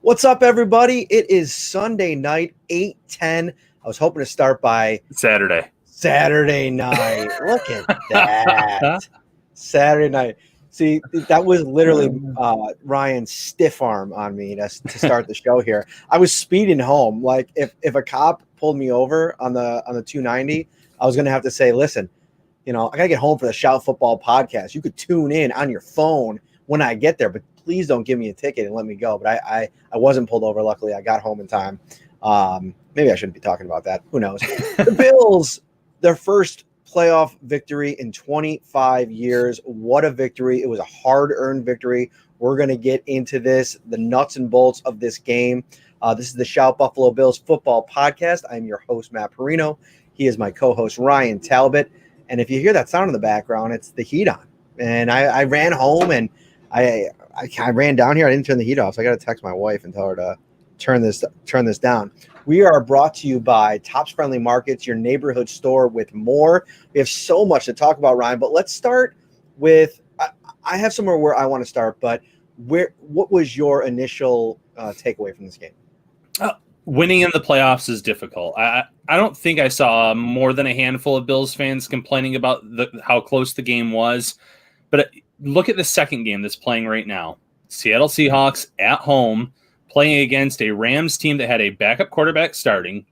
What's up, everybody? It is Sunday night, 8:10. I was hoping to start by Saturday night. Look at that. Saturday night. See, that was literally Ryan's stiff arm on me to start the show here. I was speeding home. Like if a cop pulled me over on the 290, I was going to have to say, listen, I got to get home for the Shout Football podcast. You could tune in on your phone when I get there, but please don't give me a ticket and let me go. But I wasn't pulled over. Luckily, I got home in time. Maybe I shouldn't be talking about that. Who knows? The Bills, their first playoff victory in 25 years. What a victory. It was a hard-earned victory. We're going to get into this, the nuts and bolts of this game. This is the Shout Buffalo Bills football podcast. I'm your host, Matt Parrino. He is my co-host, Ryan Talbot. And if you hear that sound in the background, it's the heat on. And I ran home and I ran down here. I didn't turn the heat off, so I got to text my wife and tell her to turn this down. We are brought to you by Tops Friendly Markets, your neighborhood store with more. We have so much to talk about, Ryan, but let's start with I have somewhere where I want to start, but what was your initial takeaway from this game? Winning in the playoffs is difficult. I don't think I saw more than a handful of Bills fans complaining about how close the game was. But look at the second game that's playing right now. Seattle Seahawks at home playing against a Rams team that had a backup quarterback starting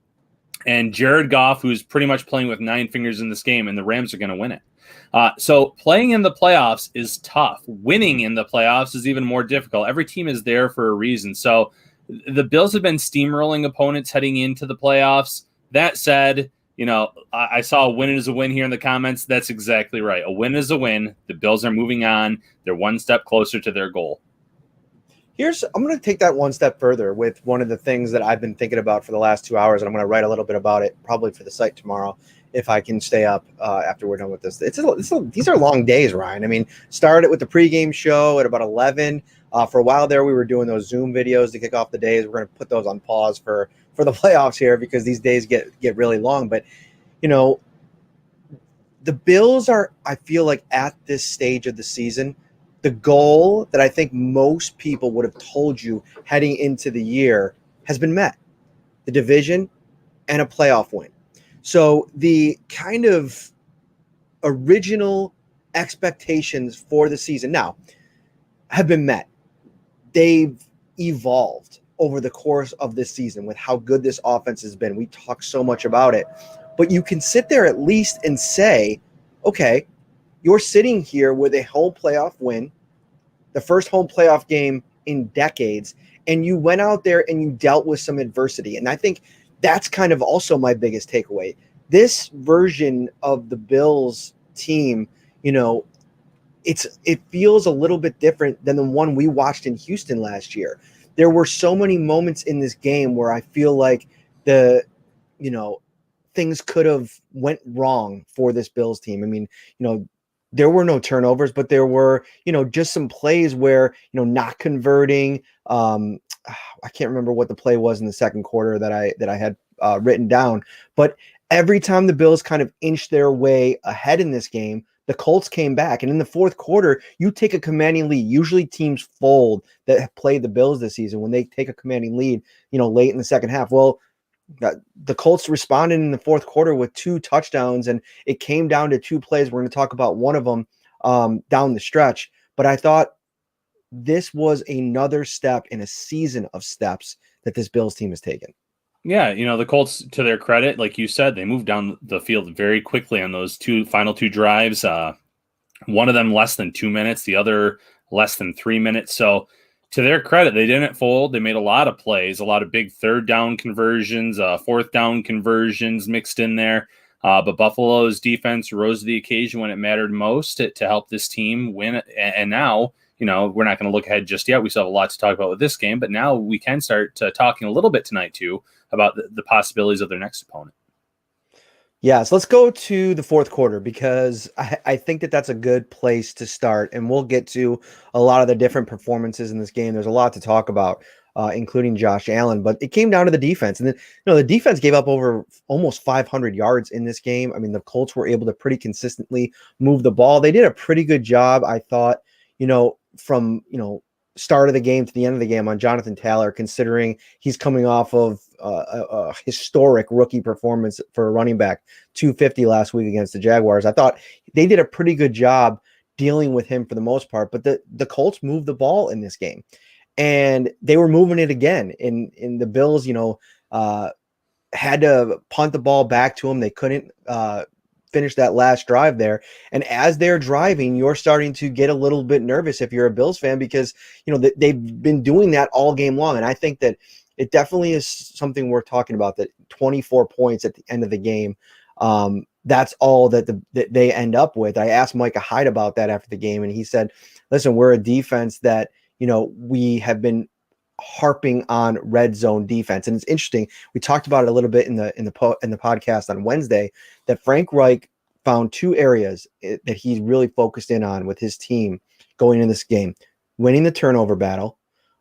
and Jared Goff, who's pretty much playing with 9 fingers in this game, and the Rams are going to win it. So playing in the playoffs is tough. Winning in the playoffs is even more difficult. Every team is there for a reason. So the Bills have been steamrolling opponents heading into the playoffs. That said, I saw a win is a win here in the comments. That's exactly right. A win is a win. The Bills are moving on. They're one step closer to their goal. I'm going to take that one step further with one of the things that I've been thinking about for the last 2 hours, and I'm going to write a little bit about it probably for the site tomorrow if I can stay up after we're done with this. These are long days, Ryan. I mean, started with the pregame show at about 11. For a while there, we were doing those Zoom videos to kick off the days. We're going to put those on pause for the playoffs here because these days get really long. But, the Bills are, I feel like, at this stage of the season, the goal that I think most people would have told you heading into the year has been met. The division and a playoff win. So the kind of original expectations for the season now have been met. They've evolved over the course of this season with how good this offense has been. We talk so much about it. But you can sit there at least and say, okay, you're sitting here with a home playoff win, the first home playoff game in decades, and you went out there and you dealt with some adversity. And I think that's kind of also my biggest takeaway. This version of the Bills team, it feels a little bit different than the one we watched in Houston last year. There were so many moments in this game where I feel like things could have went wrong for this Bills team. I mean, there were no turnovers, but there were, just some plays where, not converting. I can't remember what the play was in the second quarter that I had written down, but every time the Bills kind of inched their way ahead in this game, the Colts came back. And in the fourth quarter, you take a commanding lead. Usually teams fold that have played the Bills this season when they take a commanding lead, late in the second half. Well, the Colts responded in the fourth quarter with 2 touchdowns, and it came down to 2 plays. We're going to talk about one of them down the stretch. But I thought this was another step in a season of steps that this Bills team has taken. Yeah, the Colts, to their credit, like you said, they moved down the field very quickly on those final two drives. One of them less than 2 minutes, the other less than 3 minutes. So to their credit, they didn't fold. They made a lot of plays, a lot of big third down conversions, fourth down conversions mixed in there. But Buffalo's defense rose to the occasion when it mattered most to help this team win. And now, we're not going to look ahead just yet. We still have a lot to talk about with this game, but now we can start talking a little bit tonight too about the possibilities of their next opponent. Yeah, so let's go to the fourth quarter because I think that's a good place to start, and we'll get to a lot of the different performances in this game. There's a lot to talk about, including Josh Allen, but it came down to the defense. And then, the defense gave up over almost 500 yards in this game. I mean, the Colts were able to pretty consistently move the ball. They did a pretty good job, I thought, from, start of the game to the end of the game on Jonathan Taylor, considering he's coming off of a historic rookie performance for a running back, 250 last week against the Jaguars. I thought they did a pretty good job dealing with him for the most part, but the Colts moved the ball in this game, and they were moving it again. In the Bills, had to punt the ball back to him. They couldn't finish that last drive there. And as they're driving, you're starting to get a little bit nervous if you're a Bills fan, because, they've been doing that all game long. And I think that it definitely is something worth talking about, that 24 points at the end of the game. That's all that they end up with. I asked Micah Hyde about that after the game, and he said, listen, we're a defense that, we have been harping on red zone defense. And it's interesting. We talked about it a little bit in the podcast on Wednesday, that Frank Reich found two areas that he's really focused in on with his team going in this game: winning the turnover battle,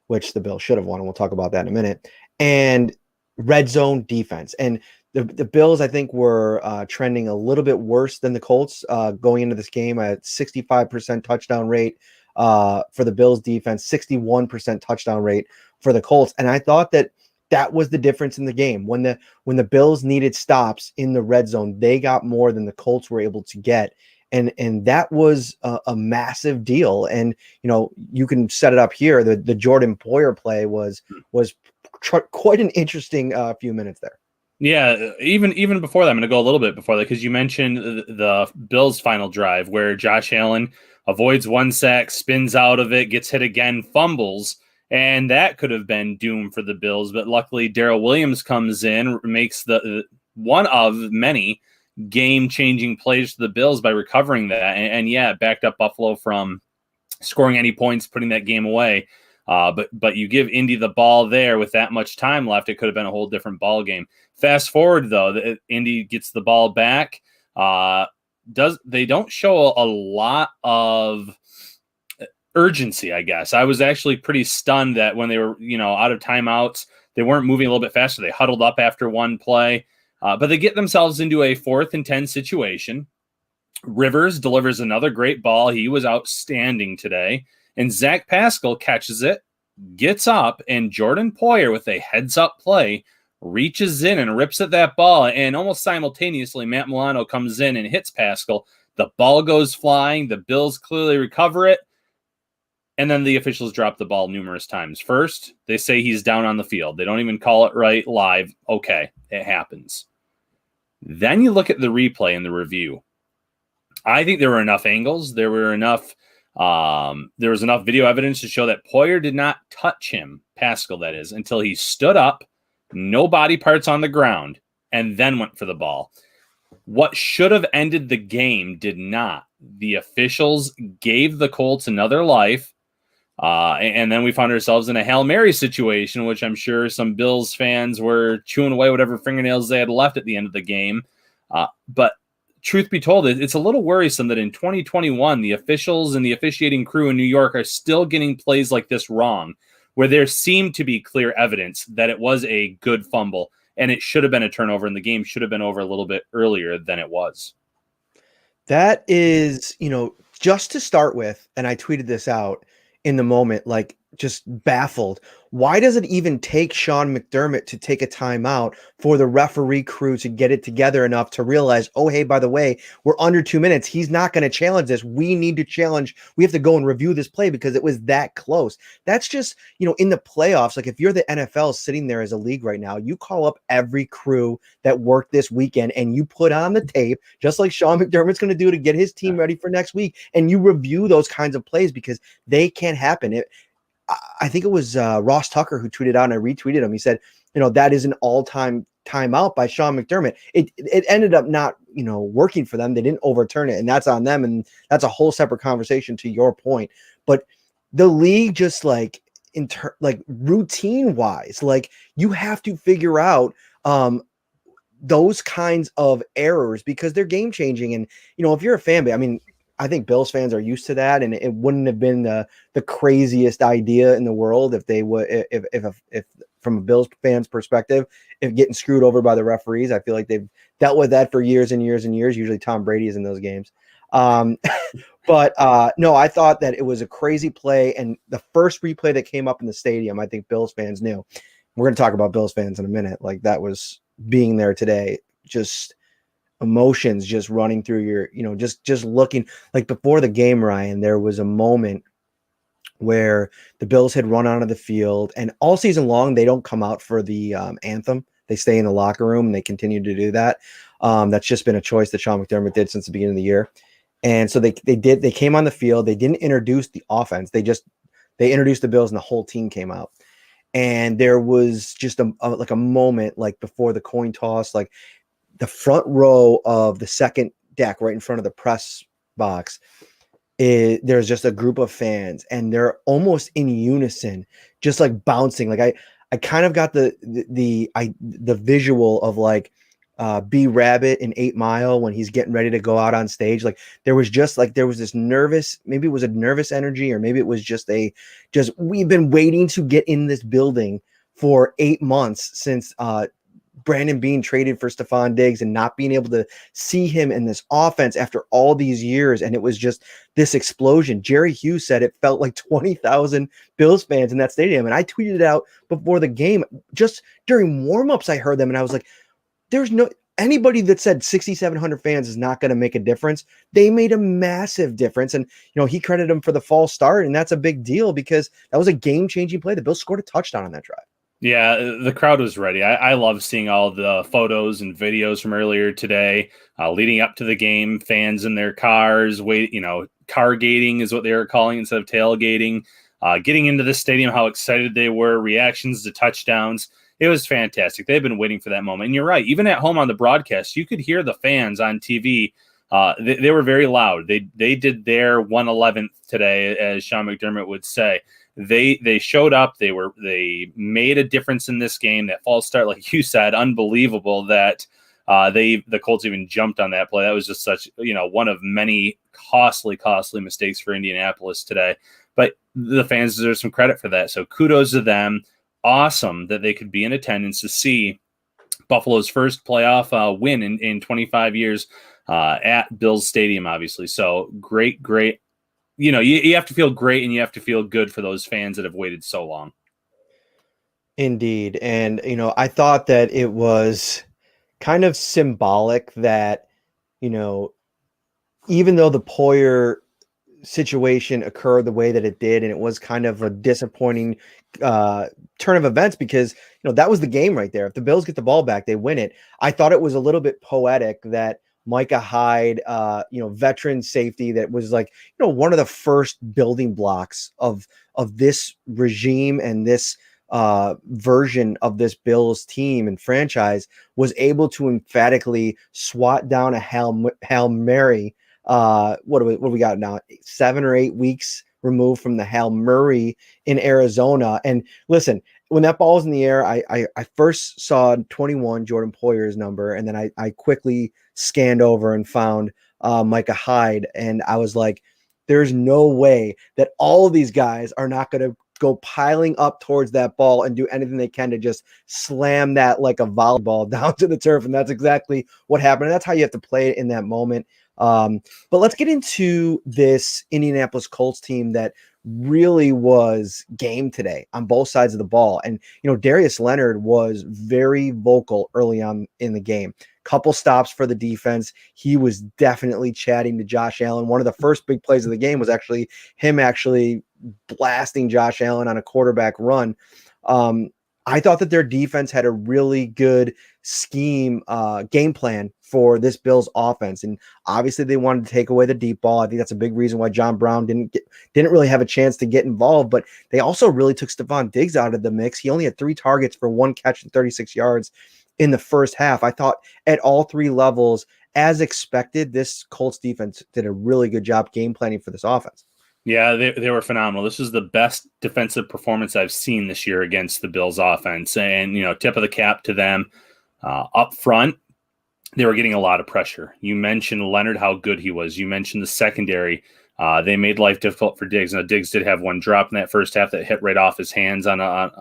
which the Bills should have won, and we'll talk about that in a minute, and red zone defense. And the Bills, I think, were trending a little bit worse than the Colts going into this game, at 65% touchdown rate for the Bills defense, 61% touchdown rate for the Colts. And I thought that was the difference in the game. When the Bills needed stops in the red zone, they got more than the Colts were able to get. And that was a massive deal. And, you can set it up here. The Jordan Poyer play was quite an interesting few minutes there. Yeah, even before that, I'm going to go a little bit before that, because you mentioned the Bills' final drive where Josh Allen avoids one sack, spins out of it, gets hit again, fumbles, and that could have been doom for the Bills. But luckily, Darrell Williams comes in, makes the one of many game-changing plays to the Bills by recovering that, and backed up Buffalo from scoring any points, putting that game away. But you give Indy the ball there with that much time left, it could have been a whole different ball game. Fast forward, though, Indy gets the ball back. They don't show a lot of urgency, I guess. I was actually pretty stunned that when they were, out of timeouts, they weren't moving a little bit faster. They huddled up after one play, but they get themselves into a 4th and 10 situation. Rivers delivers another great ball. He was outstanding today. And Zach Pascal catches it, gets up, and Jordan Poyer, with a heads-up play, reaches in and rips at that ball. And almost simultaneously, Matt Milano comes in and hits Pascal. The ball goes flying. The Bills clearly recover it. And then the officials drop the ball numerous times. First, they say he's down on the field. They don't even call it right live. Okay, it happens. Then you look at the replay and the review. I think there were enough angles. There was enough video evidence to show that Poyer did not touch him, Pascal that is, until he stood up, no body parts on the ground, and then went for the ball. What should have ended the game did not. The officials gave the Colts another life, and then we found ourselves in a Hail Mary situation, which I'm sure some Bills fans were chewing away whatever fingernails they had left at the end of the game. But truth be told, it's a little worrisome that in 2021, the officials and the officiating crew in New York are still getting plays like this wrong, where there seemed to be clear evidence that it was a good fumble and it should have been a turnover, and the game should have been over a little bit earlier than it was. That is, just to start with, and I tweeted this out in the moment, like, just baffled. Why does it even take Sean McDermott to take a timeout for the referee crew to get it together enough to realize, oh, hey, by the way, we're under 2 minutes. He's not going to challenge this. We need to challenge. We have to go and review this play because it was that close. That's just, in the playoffs, like if you're the NFL sitting there as a league right now, you call up every crew that worked this weekend and you put on the tape, just like Sean McDermott's going to do to get his team ready for next week. And you review those kinds of plays because they can't happen. I think it was Ross Tucker who tweeted out, and I retweeted him. He said, that is an all-time timeout by Sean McDermott. It ended up not, working for them. They didn't overturn it, and that's on them. And that's a whole separate conversation to your point. But the league just routine wise, you have to figure out those kinds of errors because they're game changing. And, if you're a fan base, I think Bills fans are used to that, and it wouldn't have been the craziest idea in the world if they would, if from a Bills fans perspective, if getting screwed over by the referees. I feel like they've dealt with that for years and years and years. Usually Tom Brady is in those games. But no, I thought that it was a crazy play. And the first replay that came up in the stadium, I think Bills fans knew. We're going to talk about Bills fans in a minute. Like, that was being there today, just emotions just running through your, just looking. Like, before the game, Ryan, there was a moment where the Bills had run onto the field, and all season long, they don't come out for the anthem. They stay in the locker room and they continue to do that. That's just been a choice that Sean McDermott did since the beginning of the year. And so they came on the field. They didn't introduce the offense. They introduced the Bills and the whole team came out. And there was just a moment, like before the coin toss, like the front row of the second deck right in front of the press box. There's just a group of fans and they're almost in unison, just like bouncing. Like I kind of got the visual of like B Rabbit in 8 Mile when he's getting ready to go out on stage. Like there was this nervous, maybe it was a nervous energy, or maybe it was just we've been waiting to get in this building for 8 months since Brandon Beane traded for Stefon Diggs and not being able to see him in this offense after all these years. And it was just this explosion. Jerry Hughes said it felt like 20,000 Bills fans in that stadium. And I tweeted it out before the game. Just during warmups, I heard them and I was like, there's no anybody that said 6,700 fans is not going to make a difference. They made a massive difference. And, he credited them for the false start. And that's a big deal because that was a game-changing play. The Bills scored a touchdown on that drive. Yeah, the crowd was ready. I love seeing all the photos and videos from earlier today, leading up to the game. Fans in their cars, car gating is what they were calling instead of tailgating. Getting into the stadium, how excited they were, reactions to touchdowns. It was fantastic. They've been waiting for that moment. And you're right. Even at home on the broadcast, you could hear the fans on TV. They were very loud. They did their 111th today, as Sean McDermott would say. They showed up. They made a difference in this game. That false start, like you said, unbelievable that the Colts even jumped on that play. That was just such one of many costly mistakes for Indianapolis today. But the fans deserve some credit for that. So kudos to them. Awesome that they could be in attendance to see Buffalo's first playoff win in 25 years at Bills Stadium, obviously. So great. You have to feel great and you have to feel good for those fans that have waited so long. Indeed. And, I thought that it was kind of symbolic that, even though the Poyer situation occurred the way that it did, and it was kind of a disappointing turn of events because, that was the game right there. If the Bills get the ball back, they win it. I thought it was a little bit poetic that Micah Hyde, veteran safety that was like, one of the first building blocks of this regime and this version of this Bills team and franchise, was able to emphatically swat down a Hail Mary. What do we got now? 7 or 8 weeks removed from the Hail Murray in Arizona. And listen, when that ball was in the air, I first saw 21, Jordan Poyer's number, and then I quickly scanned over and found Micah Hyde, and I was like, there's no way that all of these guys are not going to go piling up towards that ball and do anything they can to just slam that like a volleyball down to the turf. And that's exactly what happened. And that's how you have to play it in that moment. But let's get into this Indianapolis Colts team that really was game today on both sides of the ball. And, Darius Leonard was very vocal early on in the game. Couple stops for the defense. He was definitely chatting to Josh Allen. One of the first big plays of the game was actually him blasting Josh Allen on a quarterback run. I thought that their defense had a really good game plan for this Bills offense. And obviously they wanted to take away the deep ball. I think that's a big reason why John Brown didn't really have a chance to get involved, but they also really took Stefon Diggs out of the mix. He only had 3 targets for 1 catch and 36 yards in the first half. I thought at all 3 levels, as expected, this Colts defense did a really good job game planning for this offense. Yeah, they were phenomenal. This is the best defensive performance I've seen this year against the Bills offense. And, tip of the cap to them. Up front, they were getting a lot of pressure. You mentioned Leonard, how good he was. You mentioned the secondary. They made life difficult for Diggs. Now, Diggs did have 1 drop in that first half that hit right off his hands on a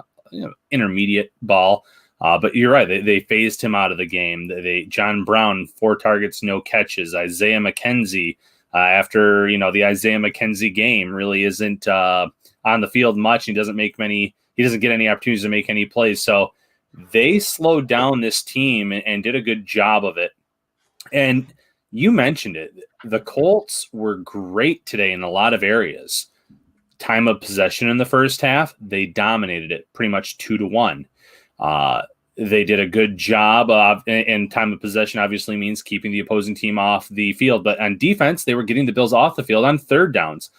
intermediate ball. But you're right. They phased him out of the game. John Brown, 4 targets, no catches. Isaiah McKenzie, after, the Isaiah McKenzie game really isn't on the field much. He doesn't get any opportunities to make any plays. So they slowed down this team and did a good job of it. And you mentioned it. The Colts were great today in a lot of areas. Time of possession in the first half, they dominated it pretty much 2-1. They did a good job of, and time of possession obviously means keeping the opposing team off the field. But on defense, they were getting the Bills off the field on third downs.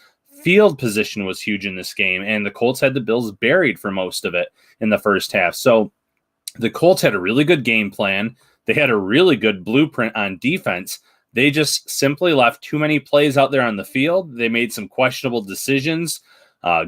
Field position was huge in this game, and the Colts had the Bills buried for most of it in the first half. So the Colts had a really good game plan. They had a really good blueprint on defense. They just simply left too many plays out there on the field. They made some questionable decisions,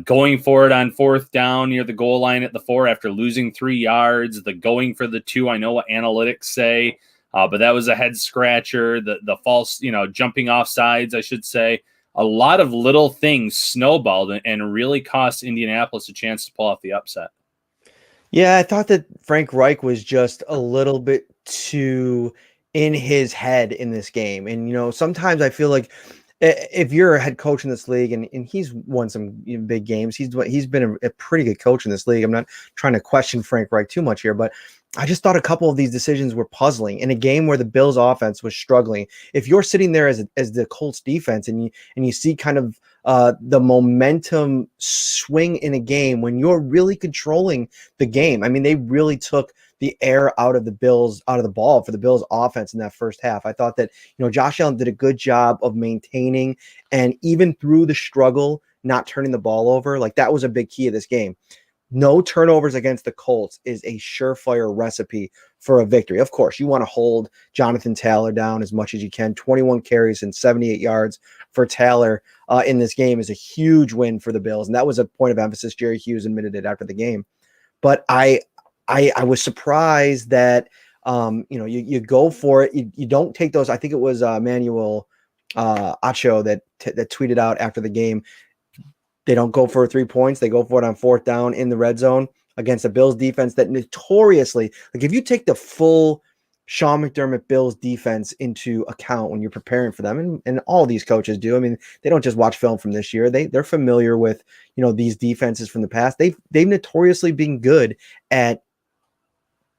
going for it on fourth down near the goal line at the 4 after losing 3 yards, the going for the 2. I know what analytics say, but that was a head scratcher. The false, jumping off sides, I should say. A lot of little things snowballed and really cost Indianapolis a chance to pull off the upset. Yeah, I thought that Frank Reich was just a little bit too in his head in this game. And, sometimes I feel like if you're a head coach in this league, and he's won some big games, he's been a pretty good coach in this league. I'm not trying to question Frank Reich too much here, but I just thought a couple of these decisions were puzzling in a game where the Bills offense was struggling. If you're sitting there as the Colts defense and you see kind of the momentum swing in a game when you're really controlling the game. I mean, they really took the air out of the ball for the Bills offense in that first half. I thought that, Josh Allen did a good job of maintaining, and even through the struggle, not turning the ball over. Like, that was a big key of this game. No turnovers against the Colts is a surefire recipe for a victory. Of course, you want to hold Jonathan Taylor down as much as you can. 21 carries and 78 yards for Taylor in this game is a huge win for the Bills. And that was a point of emphasis. Jerry Hughes admitted it after the game. But I was surprised that, you go for it. You don't take those. I think it was Manuel Acho that tweeted out after the game. They don't go for 3 points. They go for it on fourth down in the red zone against a Bills defense that notoriously, like, if you take the full Sean McDermott Bills defense into account when you're preparing for them, and all these coaches do. I mean, they don't just watch film from this year. They're familiar with, these defenses from the past. They've notoriously been good at,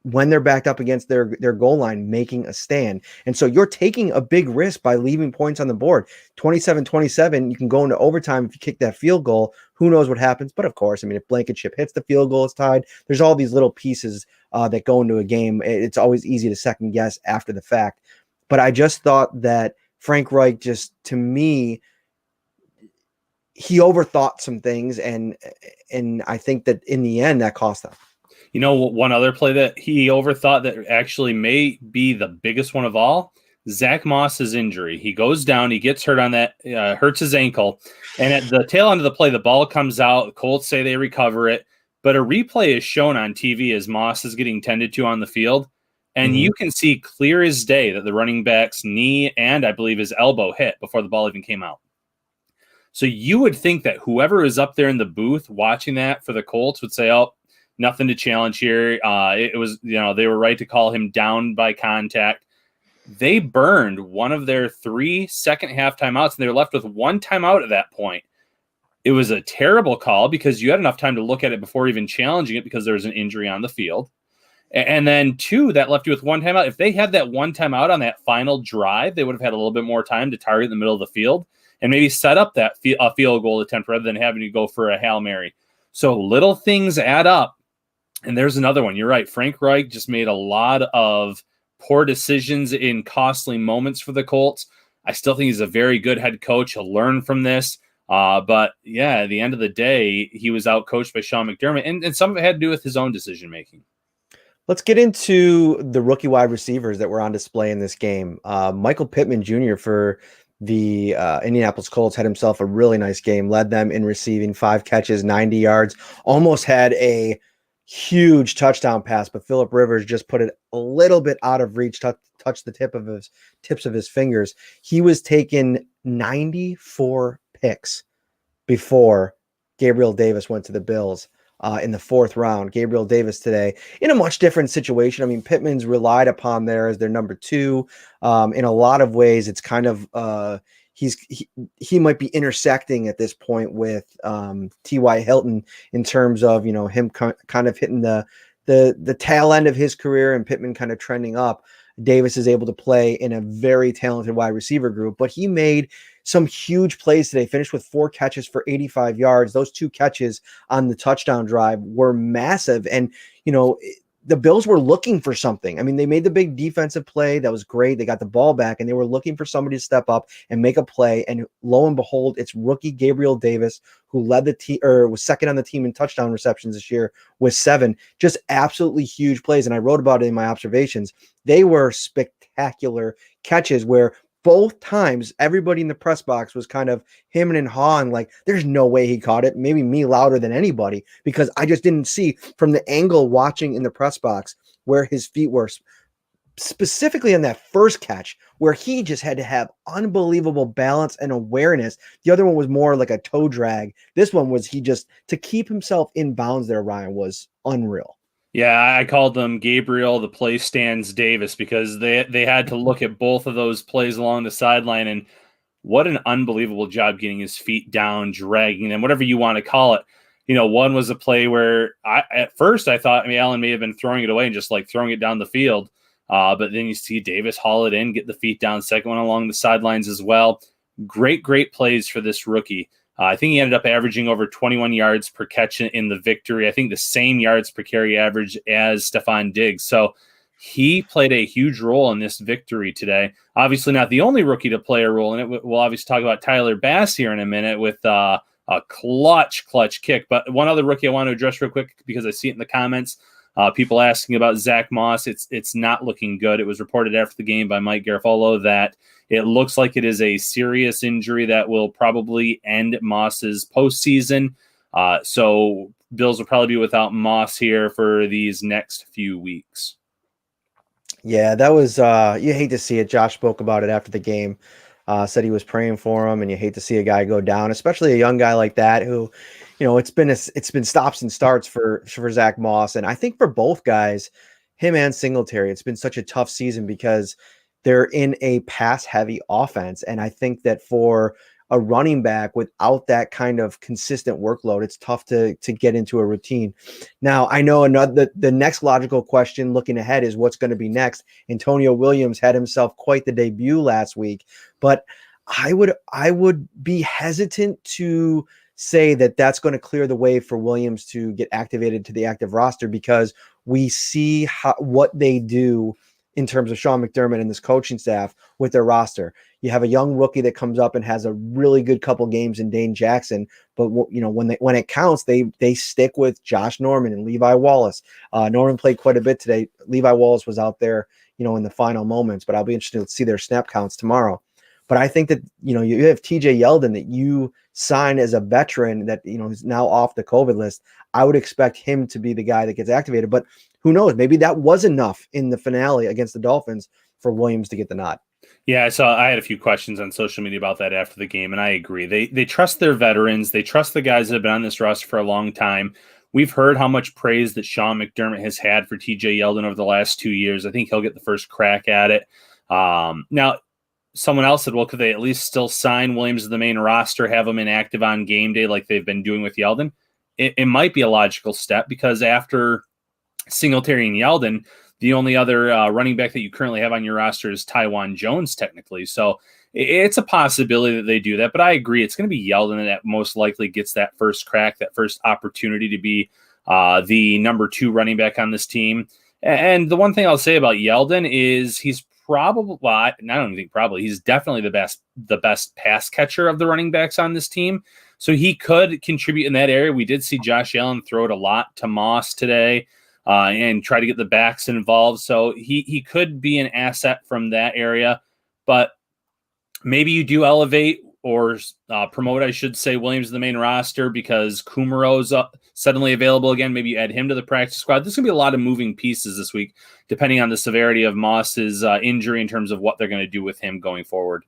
when they're backed up against their goal line, making a stand. And so you're taking a big risk by leaving points on the board. 27-27, you can go into overtime if you kick that field goal. Who knows what happens? But of course, I mean, if Blankenship hits the field goal, it's tied. There's all these little pieces that go into a game. It's always easy to second guess after the fact. But I just thought that Frank Reich, just, to me, he overthought some things, and I think that in the end that cost them. One other play that he overthought that actually may be the biggest one of all, Zack Moss's injury. He goes down, he gets hurt on that, hurts his ankle, and at the tail end of the play, the ball comes out. The Colts say they recover it, but a replay is shown on TV as Moss is getting tended to on the field, and you can see clear as day that the running back's knee and I believe his elbow hit before the ball even came out. So you would think that whoever is up there in the booth watching that for the Colts would say, oh, nothing to challenge here. It was, they were right to call him down by contact. They burned one of their 3 second-half timeouts, and they were left with 1 timeout at that point. It was a terrible call because you had enough time to look at it before even challenging it because there was an injury on the field. And then 2, that left you with 1 timeout. If they had that 1 timeout on that final drive, they would have had a little bit more time to target in the middle of the field and maybe set up that field goal attempt rather than having to go for a Hail Mary. So little things add up. And there's another one. You're right. Frank Reich just made a lot of poor decisions in costly moments for the Colts. I still think he's a very good head coach. He'll learn from this. But yeah, at the end of the day, he was outcoached by Sean McDermott, and some of it had to do with his own decision-making. Let's get into the rookie wide receivers that were on display in this game. Michael Pittman Jr. for the Indianapolis Colts had himself a really nice game, led them in receiving, 5 catches, 90 yards, almost had a huge touchdown pass, but Phillip Rivers just put it a little bit out of reach, touched the tips of his fingers. He was taking 94 picks before Gabriel Davis went to the Bills in the 4th round. Gabriel Davis today in a much different situation. I mean, Pittman's relied upon there as their number 2. In a lot of ways, it's kind of he might be intersecting at this point with T.Y. Hilton in terms of, him kind of hitting the tail end of his career and Pittman kind of trending up. Davis is able to play in a very talented wide receiver group, but he made some huge plays today, finished with 4 catches for 85 yards. Those 2 catches on the touchdown drive were massive. And, the Bills were looking for something. I mean, they made the big defensive play. That was great. They got the ball back, and they were looking for somebody to step up and make a play. And lo and behold, it's rookie Gabriel Davis, who led the team or was second on the team in touchdown receptions this year with 7. Just absolutely huge plays. And I wrote about it in my observations. They were spectacular catches where both times everybody in the press box was kind of him and hawing like, there's no way he caught it. Maybe me louder than anybody, because I just didn't see from the angle watching in the press box where his feet were, specifically on that first catch where he just had to have unbelievable balance and awareness. The other one was more like a toe drag. This one was to keep himself in bounds there, Ryan, was unreal. Yeah, I called them Gabriel, the play stands Davis, because they had to look at both of those plays along the sideline, and what an unbelievable job getting his feet down, dragging them, whatever you want to call it. One was a play where at first I thought Allen may have been throwing it away and just like throwing it down the field. But then you see Davis haul it in, get the feet down. Second one along the sidelines as well. Great plays for this rookie. I think he ended up averaging over 21 yards per catch in the victory. I think the same yards per carry average as Stefon Diggs. So he played a huge role in this victory today. Obviously not the only rookie to play a role in it. We'll obviously talk about Tyler Bass here in a minute with a clutch kick. But one other rookie I want to address real quick, because I see it in the comments. People asking about Zack Moss. It's not looking good. It was reported after the game by Mike Garafolo that it looks like it is a serious injury that will probably end Moss's postseason. So Bills will probably be without Moss here for these next few weeks. Yeah, that was you hate to see it. Josh spoke about it after the game. Said he was praying for him, and you hate to see a guy go down, especially a young guy like that who, it's been stops and starts for Zack Moss, and I think for both guys, him and Singletary, it's been such a tough season because they're in a pass-heavy offense, and I think that for a running back without that kind of consistent workload, it's tough to get into a routine. Now, I know the next logical question looking ahead is what's going to be next. Antonio Williams had himself quite the debut last week, but I would be hesitant to say that that's going to clear the way for Williams to get activated to the active roster, because we see what they do in terms of Sean McDermott and this coaching staff with their roster. You have a young rookie that comes up and has a really good couple games in Dane Jackson, but when it counts, they stick with Josh Norman and Levi Wallace. Norman played quite a bit today. Levi Wallace was out there, in the final moments, but I'll be interested to see their snap counts tomorrow. But I think that, you have TJ Yeldon that you sign as a veteran that, is now off the COVID list. I would expect him to be the guy that gets activated, but who knows? Maybe that was enough in the finale against the Dolphins for Williams to get the nod. Yeah, I had a few questions on social media about that after the game, and I agree. They trust their veterans. They trust the guys that have been on this roster for a long time. We've heard how much praise that Sean McDermott has had for TJ Yeldon over the last 2 years. I think he'll get the first crack at it. Now, someone else said, well, could they at least still sign Williams to the main roster, have him inactive on game day like they've been doing with Yeldon? It might be a logical step, because after Singletary and Yeldon, the only other running back that you currently have on your roster is Tywan Jones, technically. So it's a possibility that they do that. But I agree, it's going to be Yeldon that most likely gets that first crack, that first opportunity to be the number 2 running back on this team. And the one thing I'll say about Yeldon is he's he's definitely the best pass catcher of the running backs on this team. So he could contribute in that area. We did see Josh Allen throw it a lot to Moss today and try to get the backs involved. So he could be an asset from that area. But maybe you do elevate or promote, I should say, Williams to the main roster because Kumero's suddenly available again. Maybe you add him to the practice squad. There's going to be a lot of moving pieces this week, depending on the severity of Moss's injury in terms of what they're going to do with him going forward.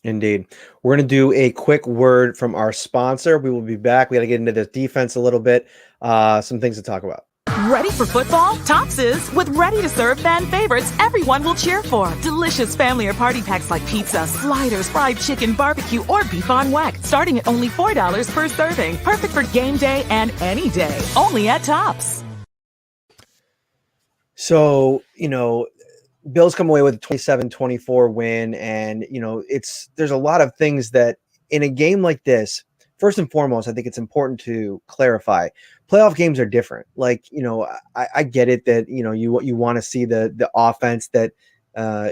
Indeed. We're going to do a quick word from our sponsor. We will be back. We got to get into this defense a little bit. Some things to talk about. Ready for football? Tops is, with ready-to-serve fan favorites everyone will cheer for. Delicious family or party packs like pizza, sliders, fried chicken, barbecue, or beef on weck, starting at only $4 per serving. Perfect for game day and any day. Only at Tops. So, Bills come away with a 27-24 win, and, there's a lot of things that in a game like this, first and foremost, I think it's important to clarify. Playoff games are different. Like, I get it that, you want to see the offense that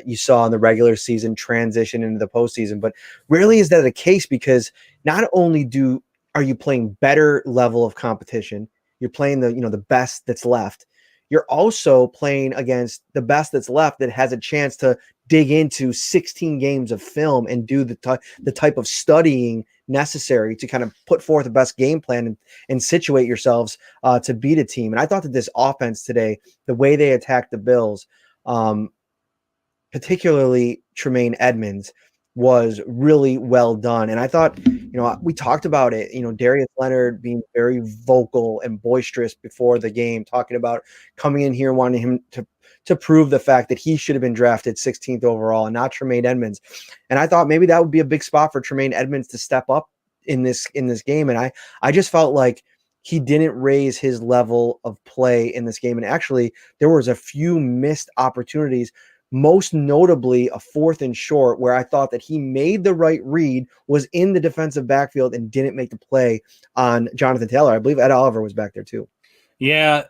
you saw in the regular season transition into the postseason, but rarely is that the case, because not only are you playing better level of competition, you're playing the best that's left. You're also playing against the best that's left that has a chance to dig into 16 games of film and do the type of studying necessary to kind of put forth the best game plan and situate yourselves to beat a team. And I thought that this offense today, the way they attacked the Bills, particularly Tremaine Edmonds, was really well done. And I thought, we talked about it, Darius Leonard being very vocal and boisterous before the game, talking about coming in here, wanting him to prove the fact that he should have been drafted 16th overall and not Tremaine Edmonds. And I thought maybe that would be a big spot for Tremaine Edmonds to step up in this game. And I just felt like he didn't raise his level of play in this game. And actually, there was a few missed opportunities, most notably a 4th and short, where I thought that he made the right read, was in the defensive backfield, and didn't make the play on Jonathan Taylor. I believe Ed Oliver was back there too. Yeah,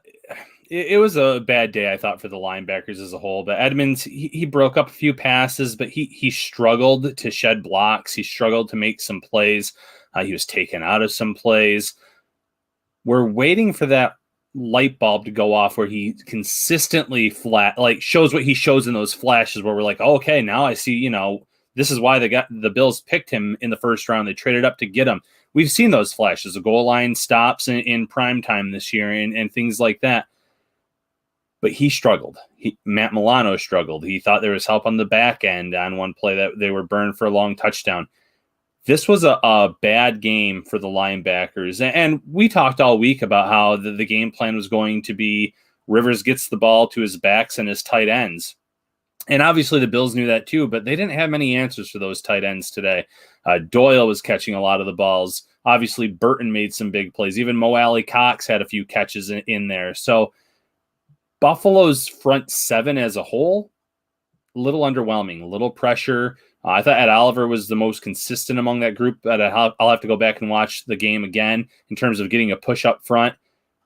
it was a bad day, I thought, for the linebackers as a whole. But Edmonds, he broke up a few passes, but he struggled to shed blocks. He struggled to make some plays. He was taken out of some plays. We're waiting for that light bulb to go off where he consistently shows what he shows in those flashes where we're like, oh, okay, now I see, this is why the Bills picked him in the first round. They traded up to get him. We've seen those flashes, the goal line stops in prime time this year and things like that. But he struggled. Matt Milano struggled. He thought there was help on the back end on one play that they were burned for a long touchdown. This was a bad game for the linebackers. And we talked all week about how the game plan was going to be Rivers gets the ball to his backs and his tight ends. And obviously the Bills knew that too, but they didn't have many answers for those tight ends today. Doyle was catching a lot of the balls. Obviously Burton made some big plays. Even Mo Alley Cox had a few catches in there. So Buffalo's front seven as a whole, a little underwhelming, a little pressure. I thought Ed Oliver was the most consistent among that group, but I'll have to go back and watch the game again in terms of getting a push up front.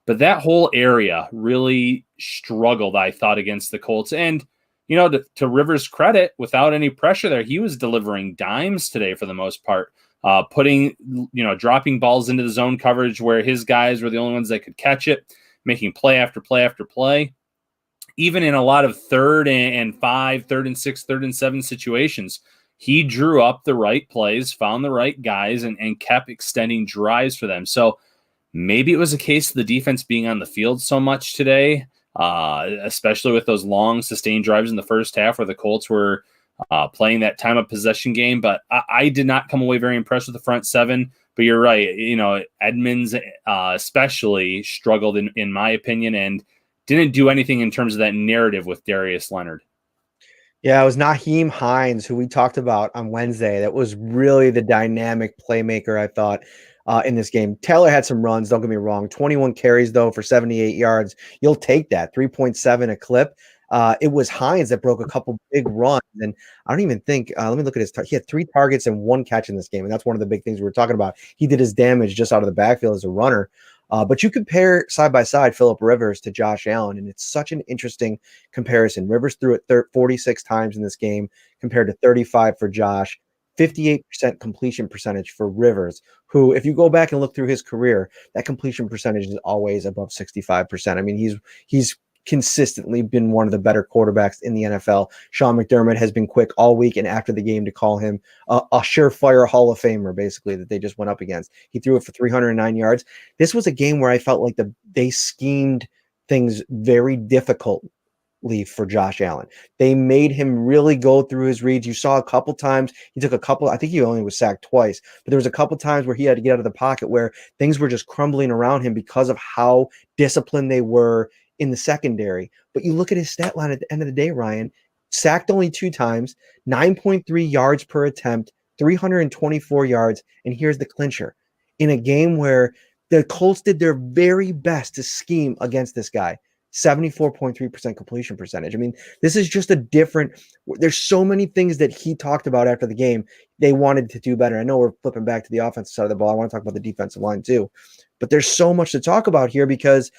But that whole area really struggled, I thought, against the Colts. And, to Rivers' credit, without any pressure there, he was delivering dimes today for the most part, dropping balls into the zone coverage where his guys were the only ones that could catch it, making play after play after play. Even in a lot of 3rd and 5, 3rd and 6, 3rd and 7 situations, he drew up the right plays, found the right guys, and kept extending drives for them. So maybe it was a case of the defense being on the field so much today, especially with those long sustained drives in the first half where the Colts were playing that time of possession game. But I did not come away very impressed with the front seven. But you're right. Edmonds especially struggled, in my opinion, and didn't do anything in terms of that narrative with Darius Leonard. Yeah, it was Nyheim Hines, who we talked about on Wednesday. That was really the dynamic playmaker, I thought, in this game. Taylor had some runs, don't get me wrong. 21 carries, though, for 78 yards. You'll take that. 3.7 a clip. It was Hines that broke a couple big runs. And I don't even think, let me look at his, he had 3 targets and 1 catch in this game. And that's one of the big things we were talking about. He did his damage just out of the backfield as a runner. But you compare side by side Phillip Rivers to Josh Allen, and it's such an interesting comparison. Rivers threw it 46 times in this game compared to 35 for Josh. 58% completion percentage for Rivers, who, if you go back and look through his career, that completion percentage is always above 65%. I mean, he's consistently been one of the better quarterbacks in the NFL. Sean McDermott has been quick all week and after the game to call him a surefire Hall of Famer, basically, that they just went up against. He threw it for 309 yards. This was a game where I felt like they schemed things very difficult for Josh Allen. They made him really go through his reads. You saw a couple times, I think he only was sacked twice, but there was a couple times where he had to get out of the pocket where things were just crumbling around him because of how disciplined they were in the secondary. But you look at his stat line at the end of the day, Ryan, sacked only 2 times, 9.3 yards per attempt, 324 yards, and here's the clincher. In a game where the Colts did their very best to scheme against this guy, 74.3% completion percentage. I mean, this is just there's so many things that he talked about after the game they wanted to do better. I know we're flipping back to the offensive side of the ball. I want to talk about the defensive line too. But there's so much to talk about here because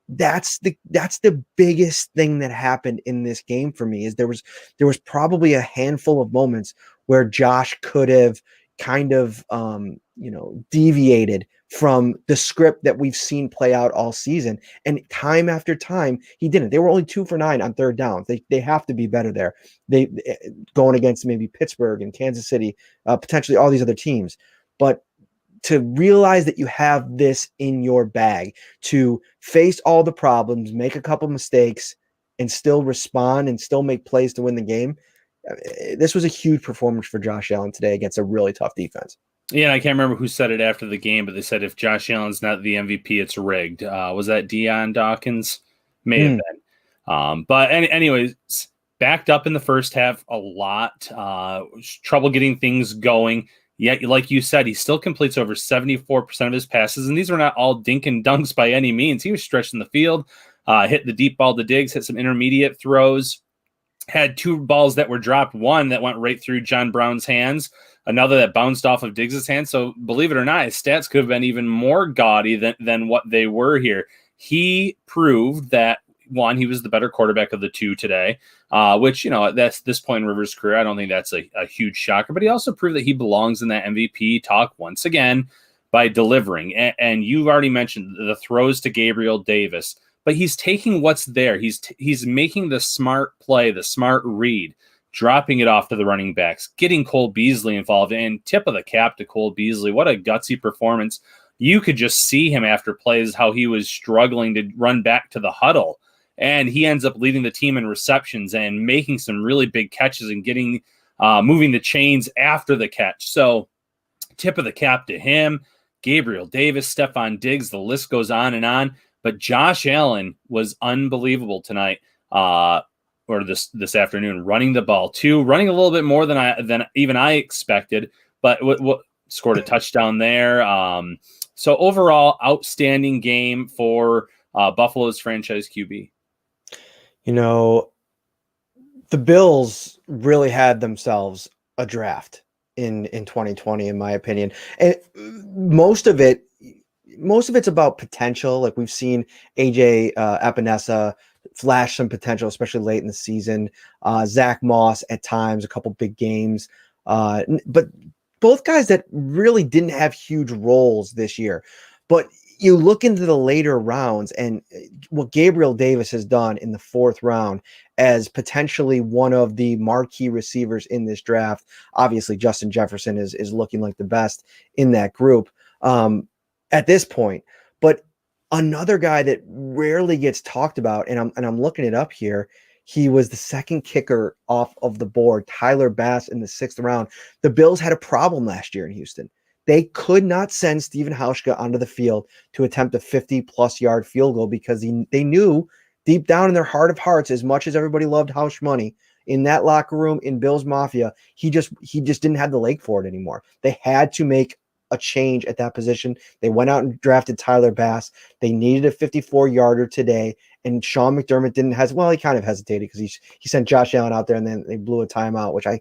that's the biggest thing that happened in this game for me is there was probably a handful of moments where Josh could have kind of deviated from the script that we've seen play out all season. And time after time, he didn't. They were only 2 for 9 on third down. They have to be better there. They going against maybe Pittsburgh and Kansas City, potentially all these other teams. But to realize that you have this in your bag, to face all the problems, make a couple mistakes, and still respond and still make plays to win the game, this was a huge performance for Josh Allen today against a really tough defense. Yeah, I can't remember who said it after the game, but they said if Josh Allen's not the MVP, it's rigged. Was that Deion Dawkins? May have been. But anyways, backed up in the first half a lot. Trouble getting things going. Yet, like you said, he still completes over 74% of his passes, and these were not all dink and dunks by any means. He was stretching the field, hit the deep ball to Diggs, hit some intermediate throws, had 2 balls that were dropped, one that went right through John Brown's hands, another that bounced off of Diggs' hand. So believe it or not, his stats could have been even more gaudy than what they were here. He proved that, one, he was the better quarterback of the 2 today, which, that's this point in Rivers' career. I don't think that's a huge shocker, but he also proved that he belongs in that MVP talk once again by delivering. And you've already mentioned the throws to Gabriel Davis, but he's taking what's there. He's making the smart play, the smart read, dropping it off to the running backs, getting Cole Beasley involved, and tip of the cap to Cole Beasley. What a gutsy performance. You could just see him after plays, how he was struggling to run back to the huddle. And he ends up leading the team in receptions and making some really big catches and getting moving the chains after the catch. So tip of the cap to him, Gabriel Davis, Stefon Diggs, the list goes on and on. But Josh Allen was unbelievable tonight, or this afternoon, running the ball too, running a little bit more than even I expected. But what scored a touchdown there. So overall, outstanding game for Buffalo's franchise QB. The Bills really had themselves a draft in 2020, in my opinion. And most of it's about potential. Like we've seen AJ Epinesa flash some potential, especially late in the season. Zack Moss at times, a couple big games. But both guys that really didn't have huge roles this year. But you look into the later rounds and what Gabriel Davis has done in the 4th round as potentially one of the marquee receivers in this draft. Obviously, Justin Jefferson is looking like the best in that group at this point. But another guy that rarely gets talked about, and I'm looking it up here, he was the 2nd kicker off of the board, Tyler Bass, in the 6th round. The Bills had a problem last year in Houston. They could not send Stephen Hauschka onto the field to attempt a 50-plus yard field goal because they knew deep down in their heart of hearts, as much as everybody loved Hausch money in that locker room in Bills Mafia, he just didn't have the leg for it anymore. They had to make a change at that position. They went out and drafted Tyler Bass. They needed a 54-yarder today, and Sean McDermott he kind of hesitated because he sent Josh Allen out there and then they blew a timeout, which I